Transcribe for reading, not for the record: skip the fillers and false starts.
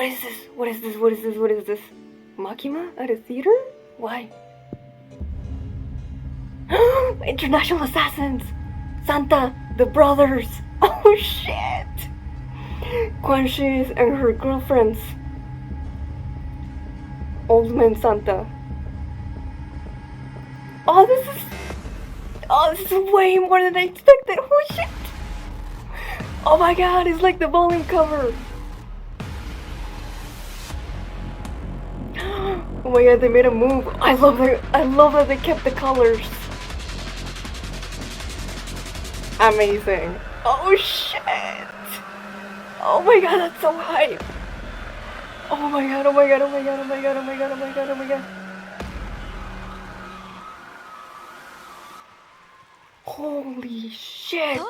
What is this? What is this? What is this? What is this? Makima at a theater? Why? International assassins! Santa, the brothers! Oh shit! Quan Shi and her girlfriends. Old man Santa. Oh, this is way more than I expected. Oh shit! Oh my god, it's like the volume cover. Oh my god, they made a move. I love that they kept the colors. Amazing. Oh shit! Oh my god, that's so hype. Oh my god, oh my god, oh my god, oh my god, oh my god, oh my god, oh my god. Holy shit!